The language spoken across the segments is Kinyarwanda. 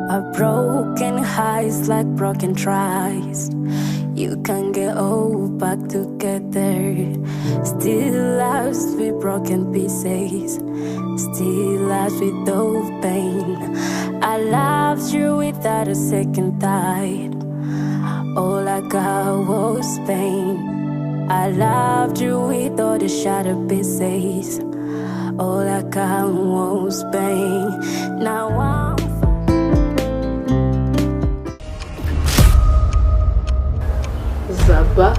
A broken hearts like broken tries. You can get all back together. Still lost with broken pieces. Still lost with no pain. I loved you without a second thought. All I got was pain. I loved you with all the shattered pieces. All I got was pain. Now I'm Zaba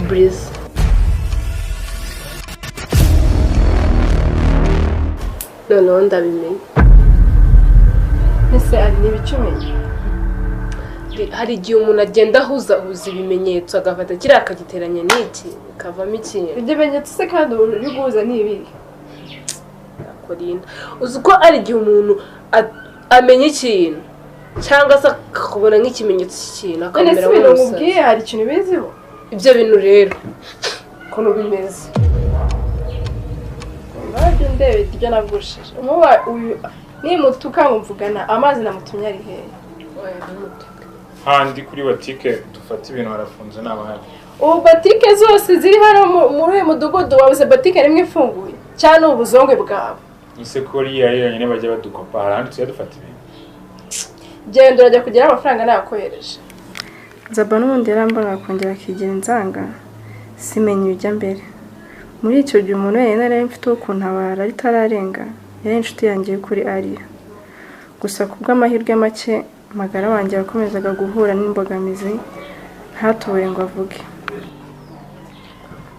Breeze noneho ndabimenye ese ari n'ibicumenya hari igihe umuntu agenda ahuzahuza ibimenyetso agafata kiriya akagiteranya n'iki bikavamo ikintu ibyo bimenyetso se kandi uri guhuza n'ibiri Lyinda uzi ko ari igihe umuntu amenya ikintu cyangwa se akabona nk'ikimenyetso cy'ikintu akamera nk'umusazi hari ikintu biziho ibyo bintu rero ukuntu bimeze nabyo ndebe ibyo nagushije umuba uyu nimutuka mvugana amazi namutumye ari hehe handi kuri botike dufata ibintu barafunze n'abahari ubu botike zose ziri hano muri uyu mudugudu wabuze botike rimwe ifunguye cyane ubuzongwe bwawe ise ko riya yonyine bajya badukopa harandi tuya dufata ibintu genda urajya kugira amafaranga nakohereje Zaba n'ubundi yarambona akongera akigira inzanga simenye ujya mbere muri icyo gihe umuntu yari nari mfite ukuntu abara ritararenga yari inshuti yanjye kuri Ariya gusa kubw'amahirwe make amagara wanjye yakomezaga guhura n'imbogamizi ntatubuye ngo avuge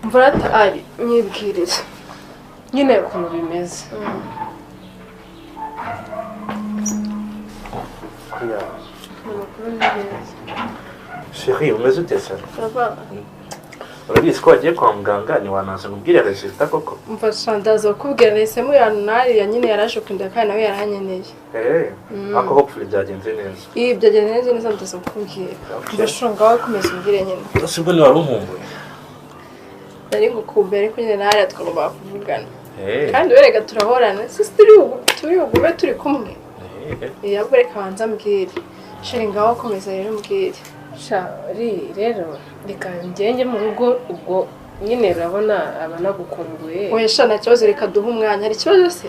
mvura ari nyibwirire nyine ukuntu bimeze Chérie, umeze ute se? Urabizi ko wagiye kwa muganga ntiwanaza kubwira resultat koko? mfasha ndaza kubwira nese muri anari ya nyine yaraje kunda kandi nawe yaranyeneye ako hopefully byagenze neza. Byagenze neza ndaza kubwira ndashonga wakomeza umbwire nyine Sibwo ni wari umumbuye. Nari ngukumbuye ariko nyine nari twagomba kuvugana kandi werega turahorana turi ugume turi kumwe yabwo reka banza mbwire sheri ngaho komeza rero mbwire shari rero reka ngenge mu rugo ubwo nyine urabona abanagukumbuye oya sha nta kibazo reka duhe umwanya hari ikibazo se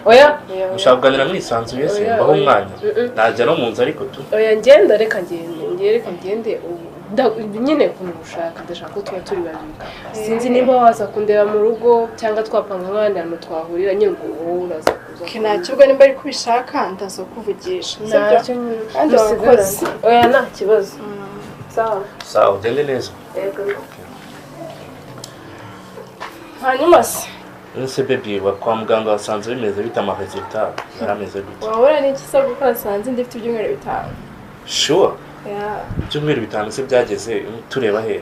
oya ushaka kuganira mwisanzuye se mbaho umwanya najya no mu nzu ariko tu oya ngenda reka ngende nyine ukuntu ushaka ndashaka ko tuba turi babiri sinzi nimba waza kundeba mu rugo cyangwa twapanga nk'ahandi hantu twahurira nyine ubwo wowe uraza kuza nta kibazo nimba ari kubishaka ndaza kuvugisha kandi wakoze oya nta kibazo sawa ugende neza hanyuma se ese baby kwa muganga wasanze bimeze bita amaresultat yarameze gute wahora n'iki se gukora sanze ndifite ibyumweru 5 sure ibyumweru 5 se byageze tureba he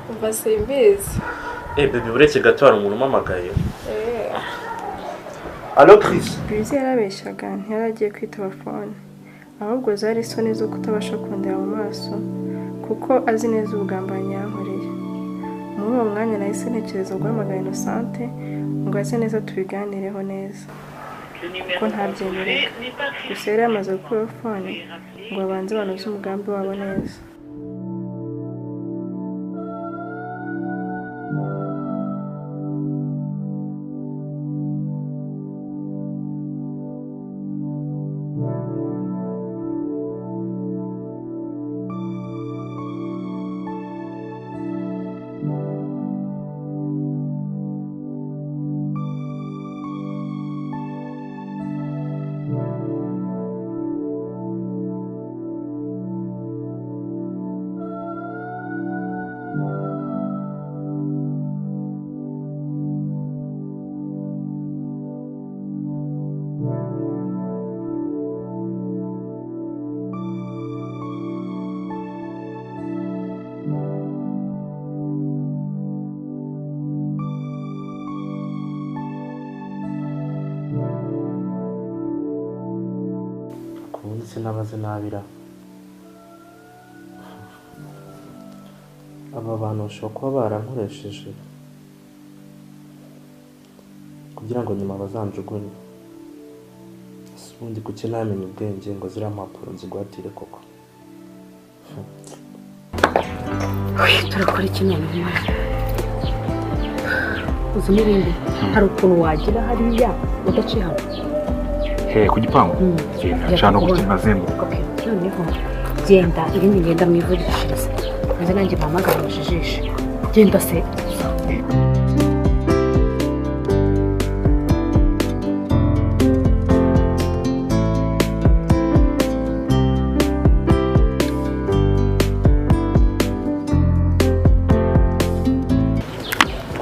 umva simbizi baby uretse gato hari umuntu umamagaye Allo Chris Breeze yarabeshyaga ntiyaragiye kwitaba phone ahubwo zari isoni zo kutabasha kundeba mu maso kuko azi neza ubugambanyi yankoreye muri uwo mwanya nahise ntekereza guhamagara Innocente ngo aze neza tubiganireho neza kuko ntabyemerera gusa yari yamaze gukura phone ngo abanze banoze umugambi wabo neza sinabaze nabira aba bantu bashobora kuba barankoresheje kugira ngo nyuma bazanjugunye undi kuki namenye ubwenge ngo ziriya mpapuro nziguhatire koko. turakora iki none uzi n'ibindi hari ukuntu wagira hariya udaciye hano ku gipangu nshaka no gukina zenguruka noneho genda irindi ngenda mwivugishirize maze nanjye bahamagara mujijishe genda se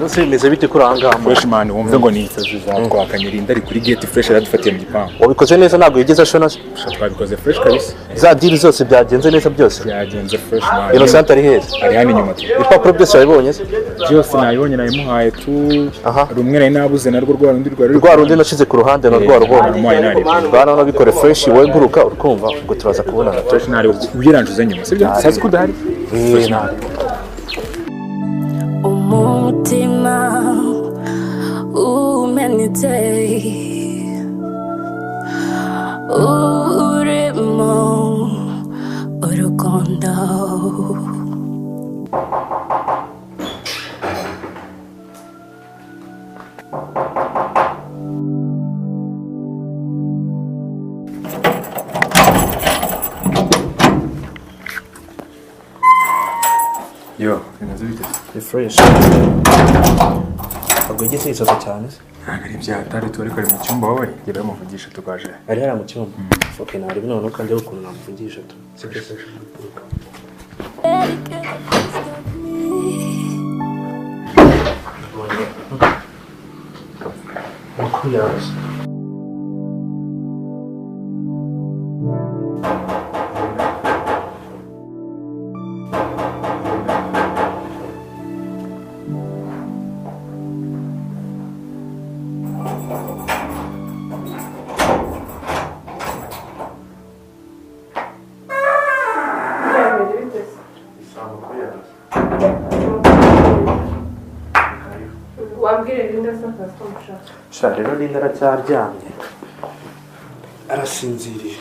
Nose bimeze bite kuri ahangaha freshman wumve ngo ni insazi zatwakanye Lyinda ari kuri gate fresh aradufatiye mu gipangu. Wabikoze neza ntabwo yigeze ashona. Twabikoze fresh kabisa. Za deal zose byagenze neza byose. Byagenze freshman. Innocent ari heza. Ari hano inyuma. Ibipapuro byose wabibonye se? Byose nayibonye nayimuhaye tu. Rumwe nari nabuze narwo rwa rundi nashize ku ruhande na rwa rubonye. Bana nabikore fresh wowe guruka urukumva ngo turaza kubona na fresh nari ubiranjuze nyuma sibyo? Sazi kudahari. Umutima umenitse urimo urukundo Yo, bimeze bite? Fresh. Ntabwo igeze yisoza cyane se? Ntabwo ari byatari tu ariko ari mu cyumba wowe gira muvugisha tukaje. Ari hara mu cyumba. Okay, nari none kandi ukuntu namuvugisha tu. Sibyo se? Okuyazi. Rero Lyinda aracyaryamye arasinziriye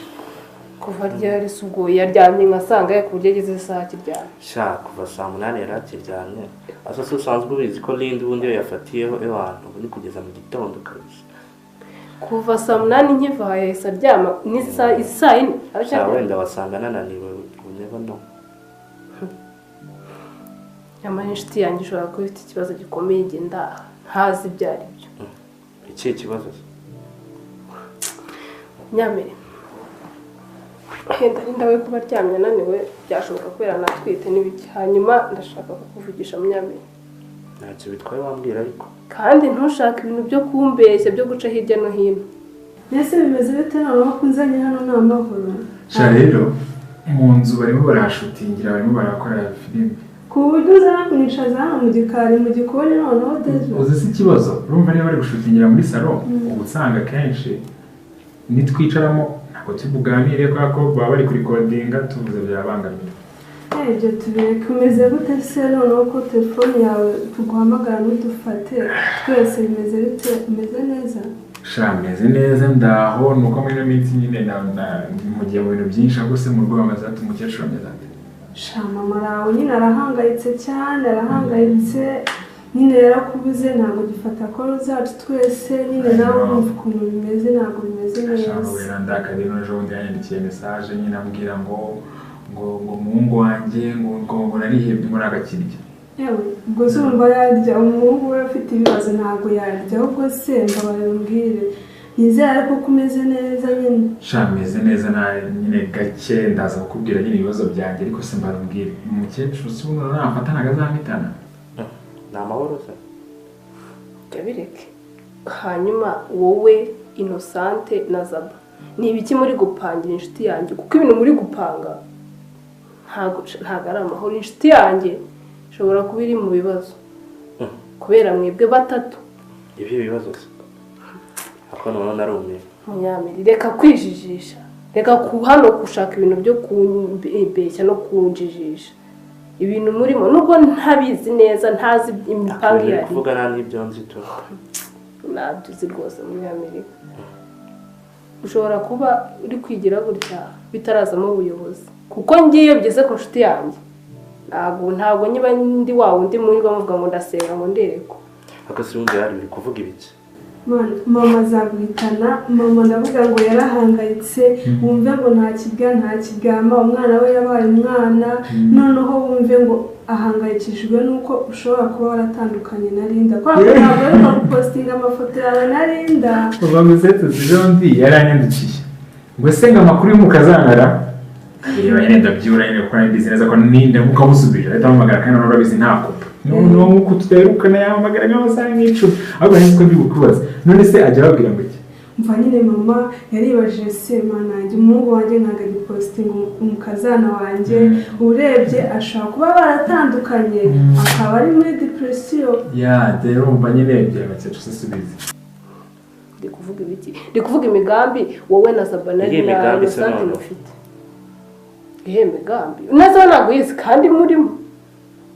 kuva ryari sugo yaryamye nkasanga ku buryo ageze saa kiryamye kuva saa 8 yari akiryamye asa usanzwe ubizi ko Lyinda ubundi yo yafatiyeho abantu ubundi kugeza mu gitondo kabisa kuva saa 8 nkiva yahise aryama ni saa 4 wenda wasanga nananiwe uneba no nyamara inshuti yanjye ishobora kuba ifite ikibazo gikomeye genda ntazi ibyo ari byo iki kibazo nyamere henda Lyinda we kuba aryamye ananiwe byashoboka kubera natwite n'ibiki hanyuma ndashaka kukuvugisha munyamere ntacyo bitwaye wambwira ariko kandi ntushaka ibintu byo kumbeshya byo guca hirya no hino mbese bimeze bite nawe wakunzanye hano ni amahoro rero mu nzu barimo barashutingira barimo barakora filime ku buryo uzanakunishaza hano mu gikari mu gikoni noneho dejo uzi si ikibazo urumva niba bari gushutingira muri salo ubu usanga kenshi nitwicaramo ntabwo tubuganire kubera ko baba bari kurikodinga tuvuze byabangamira ibyo tubireke umeze gute se noneho ko telefone yawe tuguhamagara ntudufate twese bimeze bite umeze neza meze neza ndaho nuko muri ino minsi nyine mugiye mu bintu byinshi ahubwo se mu rugo bamaze ati umukecuru ameze ate mama arawe nyine arahangayitse cyane arahangayitse nyine yarakubuze ntabwo gifata koro zacu twese nyine nawe urumva ukuntu bimeze ntabwo bimeze neza wera ndakari n'ejo bundi yanyandikiye message nyine ambwira ngo umuhungu wanjye ngo narihebye muri agakirya yewe ubwo se urumva yarya umuhungu we afite ibibazo ntabwo yarya ahubwo se mbabwire nizere ko kumeze neza nyine meze neza nyine gake ndaza kukubwira nyine ibibazo byanjye ariko se mbabwire umukecuru si umuntu nafata ntago azampitana ni amahoro se bireke hanyuma wowe Innocente na Zaba ni ibiki muri gupangira inshuti yanjye kuko ibintu muri gupanga ntago ari amahoro inshuti yanjye ishobora kuba iri mu bibazo kubera mwebwe batatu ibi bibazo se ako none narumye munyamiri reka kwijijisha reka hano gushaka ibintu byo kumbeshya no kunjijisha ibintu murimo nubwo ntabizi neza ntazi imipango ihari kuvuga nta n'ibyo nzi tu nabyo uzi rwose muri Amerika ushobora kuba uri kwigira gutya bitarazamo ubuyobozi kuko ngiye bigeze ku nshuti yanjye ntabwo niba ndi wa wundi muri bamuvuga ngo ndasenga ngo ndereko akasi undi yari biri kuvuga ibiki mama azaguhitana mama ndavuga ngo yarahangayitse wumve ngo nta kigama umwana we yabaye umwana noneho wumve ngo ahangayikishijwe nuko ushobora kuba waratandukanye na Linda kubera ko ntabwo ari gupostinga amafoto yawe na Linda uva mu zetu zombi yaranyandikiye ngo senga amakuru y'umukazanara iyo yenda byura yenda gukora business ko ninde mukamusubije ahita amagara kandi narabizi ntakupa no muko tuterukana yamagara nk'amasaha nk'icumi ahubwo niko bikubaza none se ajya babwira ngo iki mva nyine mama yaribajije se mana njye umuhungu wanjye ntago agipostinga umukazana wanjye urebye ashobora kuba baratandukanye akaba ari muri depression rero umva nyine byabacece usubize ndi kuvuga imigambi wowe na Sabana na Sante mufite ihe migambi unaza ntabwo yizi kandi murimo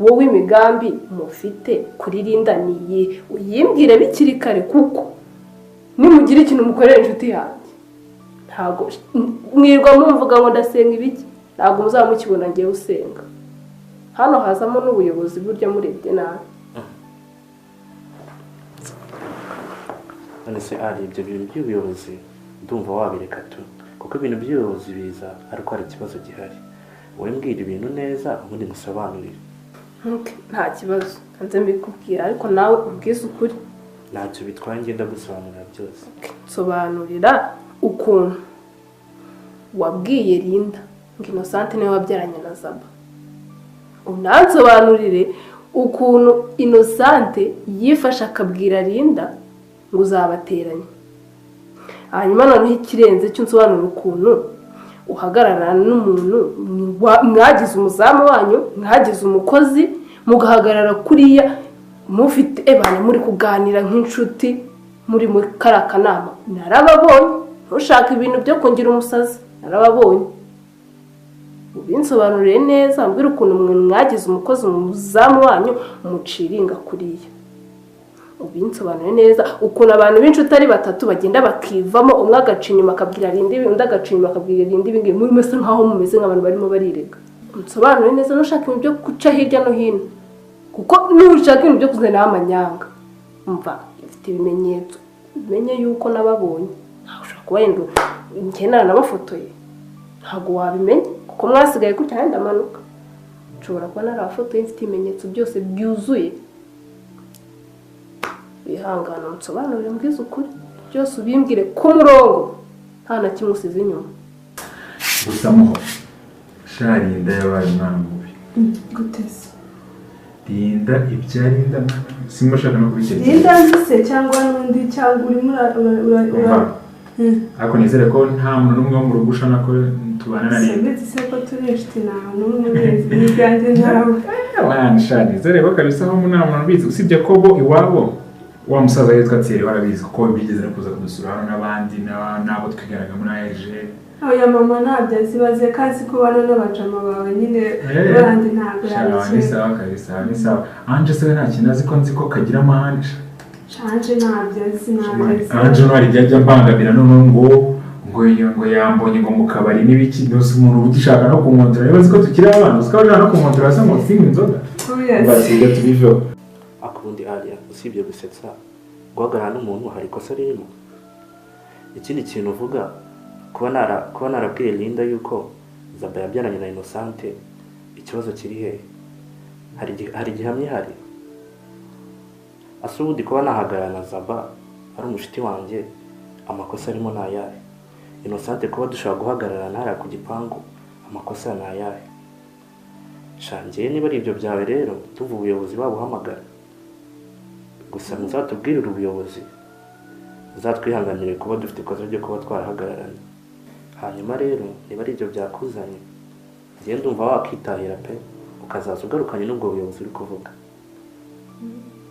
wowe imigambi mufite kuri Linda niyi uyimbwire bikiri kare kuko nimugira ikintu mukorera inshuti yanjye ntabwo mwirwa mumvuga ngo ndasenga ibiki ntabwo muzamukibona ngiye usenga hano hazamo n'ubuyobozi burya murebye nabi none se ari ibyo bintu by'ubuyobozi ndumva wabireka tu kuko ibintu by'ubuyobozi biza ariko hari ikibazo gihari wowe mbwira ibintu neza ubundi musobanurire nta kibazo nze mbikubwira ariko nawe ubwize ukuri ntacyo bitwaye ngenda gusobanurira byose sobanurira ukuntu wabwiye Linda ngo Innocente niwe wabyaranye na Zaba unansobanurire ukuntu Innocente yifasha akabwira Linda ngo uzabateranye hanyuma noneho ikirenze cyo nsobanura ukuntu uhagararana n'umuntu mwagize umuzamu wanyu mwagize umukozi mugahagarara kuriya mufite ebana muri kuganira nk'inshuti muri karakanama narababonye ntushaka ibintu byo kongira umusazi narababonye ubinsobanuriye neza mbwira ukuntu mwagize umukozi mu muzamu wanyu umuciringa kuriya ubinsobanuriye neza ukuntu abantu b'inshuti ari batatu bagenda bakivamo umwe agaca inyuma akabwira Linda undi agaca inyuma akabwira Linda ibingi muri mese nkaho mumeze nk'abantu barimo barirega unsobanuriye neza nushaka ibintu byo guca hirya no hino kuko nushaka ibintu byo kuzana amanyanga umva ifite ibimenyetso umenye yuko nababonye ushaka kuba yendo nkenana nabafotoye ntabwo wabimenya kuko mwasigaye gutya henda amanuka nshobora kuba narafotoye mfite ibimenyetso byose byuzuye bihangana unsobanurire mbwize ukuri byose ubimbwire ku murongo nta na kimwe usize inyuma gusa muho Linda yabaye umwana mubi gutese Linda ibya Linda simushaka no kubikeka Linda nzise cyangwa n'undi cyangwa urimo ariko nizere ko nta muntu n'umwe wo mu rugo ushana ko tubana na Linda se ko turi inshuti nawe n'umwe n'ibyanjye ntawe abana nizere ko kabisa aho nta muntu ubizi usibye ko bo iwabo wa musaza yitwa Thierry warabizi ko bigeze no kuza kudusura hano n'abandi nabo twigaraga muri ARG oya mama ntabyo zibaze kazi ko bana n'abajama bawe nyine bandi ntabwo kabisa ni sawa anje se nta kintu azi ko nzi ko kagira amahane anje ntabyo azi anje ntwari byajya mbangamira none ngo yambonye ngo mu kabari n'ibiki nose umuntu ugishaka no kumontora niba ko tukiri abana uskabana no kumontora se ngo singa inzoga basiga tubiveho akundi ariya usibye gusetsa guhagarara n'umuntu hari ikosa ririmo ikindi kintu uvuga kuba narabwiye Linda yuko Zaba yabyaranye na Innocente ikibazo kiri he hari gihamye hari asubundi kuba nahagarara na Zaba ari umushiti wanjye amakosa arimo nayahe Innocente kuba dushobora guhagarara ntara ku gipangu amakosa nayahe shangiye niba ari ibyo byawe rero tuva ubuyobozi babuhamagara gusa muzatubwirire ubuyobozi uzatwihanganire kuba dufite ikosa ryo kuba twarahagararanye hanyuma rero niba ari ibyo byakuzanye ngende ndumva wakitahira pe ukazaza ugarukanye n'ubwo buyobozi uri kuvuga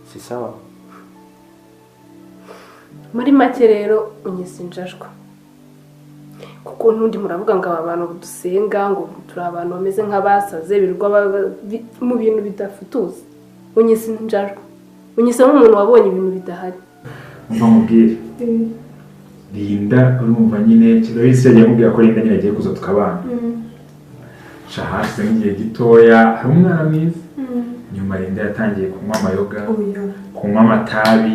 si sawa muri make rero unyisinjajwe kuko ntundi muravuga ngo aba bantu dusenga ngo turi abantu bameze nk'abasaze birirwa mu bintu bidafutuza unyisinjajwe unyise nk'umuntu wabonye ibintu bidahari umva mubwire Lyinda urumva nyine kirabisi yagiye mubwira ko Lyinda nyine agiye kuza tukabana shahase ngiye gitoya hari umwana mwiza nyuma Lyinda yatangiye kunywa amayoga kunywa amatabi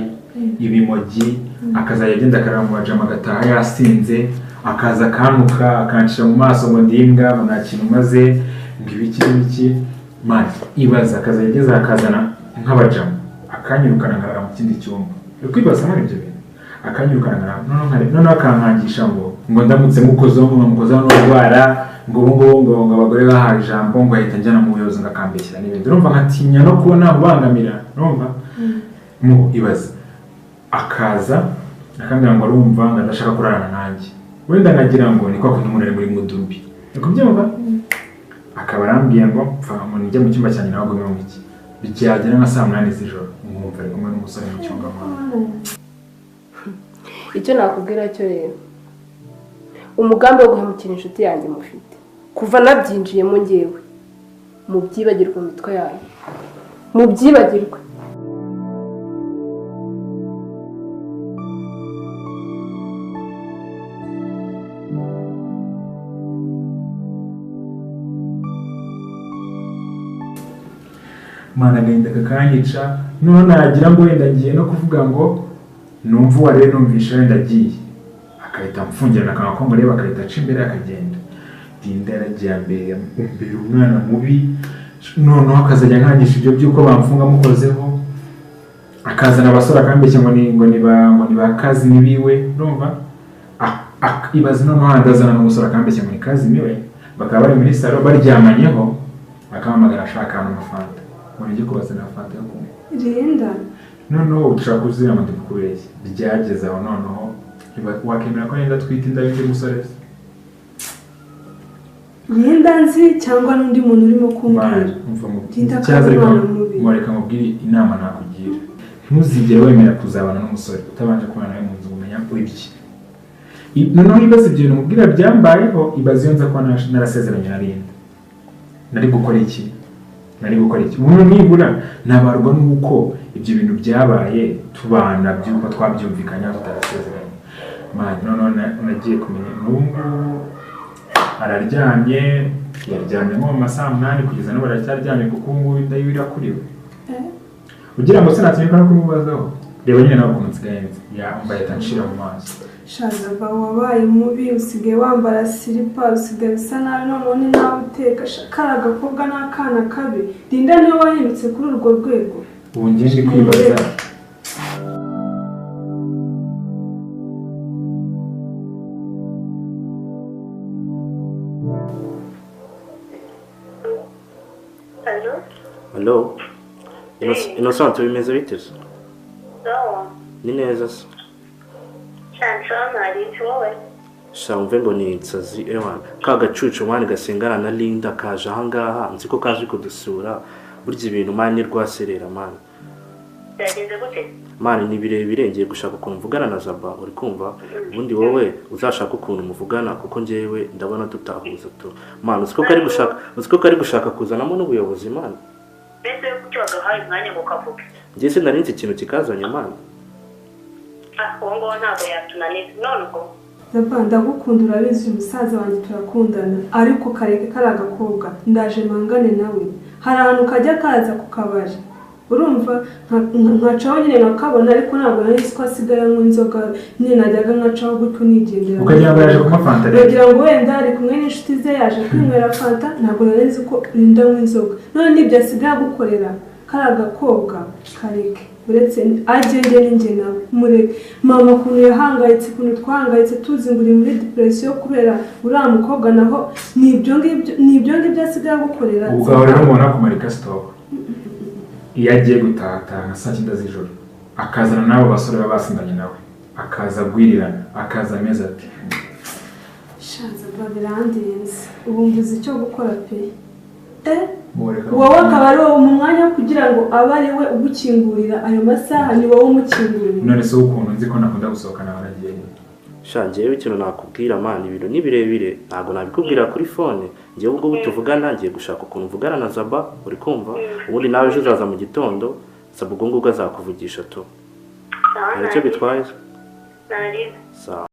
ibimogi akazajya agenda akarara mu bajama agataha yasinze akaza akanuka akancisha mu maso ngo ndimbwa ngo nta kintu maze ngo ibiki mani ibaza akazajya ageza akazana nk'abajama akanyirukana nkarara mu kindi cyumba uri kwibaza muri ibyo bintu akanyirukana nkarara noneho akankangisha ngo ndamutse mukozeho n'urwara ngo ngo abagore bahaye ijambo ngo ahita njyana mu buyobozi ngakambeshyira n'ibindi urumva nkatinya no kuba namubangamira urumva mu ibaza akaza akambwira ngo arumva ngo adashaka kurarana nanjye wenda nkagira ngo ni kwa kundi umuntu ari muri mudumbi ni kubyumva akaba arambwiye ngo mfa ngo nijya mu cyumba cyanjye nawe ngo iki byagera nka saa 8 z'ijoro nkumva ari kumwe n'umusore mu cyumba icyo nakubwira cyo rero umugambi wo guhemukira inshuti yanjye mufite kuva nabyinjiyemo ngewe mubyibagirwe mu mitwe yanyu mubyibagirwe mana agahinda kakanyica noneho nagira ngo wenda ngiye no kuvuga ngo numva uwa rero numvisha wenda agiye akahita amfungirana akanwa ko mureba akahita aca imbere akagenda Lyinda yaragiye mbere umwana mubi noneho akazajya nkangisha ibyo by'uko bamfunga mukozeho akazana abasore akambeshya ngo ni ba kazi nibiwe urumva ibaze noneho handazana n'umusore akambeshya ngo ni kazi niwe bakaba bari muri salo baryamanyeho akahamagara ashaka amafanta ngiye kubazana fanta yo kunywa Lyinda noneho ushaka kuzira mu ndikubeshya byageze aho noneho wakemera ko Lyinda twita inda y'undi musore Lyinda nzi cyangwa n'undi muntu urimo kumbwira cyaza reka mubwire inama nakugira ntuzigere wemera kuzabana n'umusore utabanje kubana nawe mu nzu umenya ibiki noneho ibibazo ibyo bintu mubwira byambayeho ibaze iyo nza kuba narasezeranye na Lyinda nari gukora iki umuntu nibura nabarwa nuko ibyo bintu byabaye tubana byuko twabyumvikanye tutarasezeranye mani noneho nagiye kumenya n'ubu araryamye yaryamye nko mu masaha 8 kugeza n'ubu aracyaryamye kuko ubu ngubu inda yiwe irakuriwe ugira ngo sinatinyuka no kumubazaho reba nyine nawe ukuntu nsigaye yambaye atanshira mu maso shaza wabaye mubi usigaye wambara silipa usigaye bisa nabi none nawe uteka kara agakobwa n'akana kabi Lyinda niwe wahindutse kuri urwo rwego ubu ngiye ndi kwibaza Hello? Innocent bimeze bite se? Ni neza se? Shamve ngo ni insazi ewana ka gacucu mani gasengana na Lyinda kaje ahangaha nzi ko kaje kudusura burya ibintu mani rwaserera mani byageze gute mani ni birebire ngiye gushaka ukuntu mvugana na Zaba uri kumva ubundi wowe uzashaka ukuntu muvugana kuko ngewe ndabona tutahuza tu mani uziko kari gushaka kuzanamo n'ubuyobozi mani mbese kuki wagahaye umwanya ngo kavuge ngiye se nari nzi ikintu kikazanye mani uwo ngo ntabwo yatunaniza none ubwo Zaba ndagukunda urabizi umusaza wanjye turakundana ariko kareke kari agakobwa ndaje mangane nawe hari ahantu kajya kaza ku kabari urumva nkacaho nyine nakabona ariko ntabwo nari ko asigaye anywa inzoga nyine najyaga nkacaho gutyo nigendera ukagira ngo yaje kunywa fanta kugira ngo wenda ari kumwe n'inshuti ze yaje kwinywera fanta ntabwo nari nzi ko Lyinda anywa inzoga none nibyo asigaye gukorera kari agakobwa kareke uretse agende n'inge nawe mureke mama ukuntu yahangayitse ukuntu twahangayitse tuzi ngo uri muri depression kubera uriya mukobwa naho nibyo ngibyo asigaye gukorera ubwo rero mubona kumarika stop iyo agiye gutaha nka saa 9 z'ijoro akazana n'abo basore baba basindanye nawe akaza agwirirana akaza ameza ati shaza babirandenze ubu mvuze icyo gukora pe wowe akaba ari wowe mu mwanya kugira ngo abe ari we ugukingurira ayo masaha ni wowe umukingurira none se ukuntu nzi ko nakunda gusohokana abaragiye shangiye ikintu nakubwira mani ibintu ni birebire ntago nabikubwira kuri phone ngiye ubwo tuvugana ngiye gushaka ukuntu mvugana na Zaba uri kumva ubundi nawe ejo uzaza mu gitondo Zaba ubwo azakuvugisha to icyo bitwaye nari sawa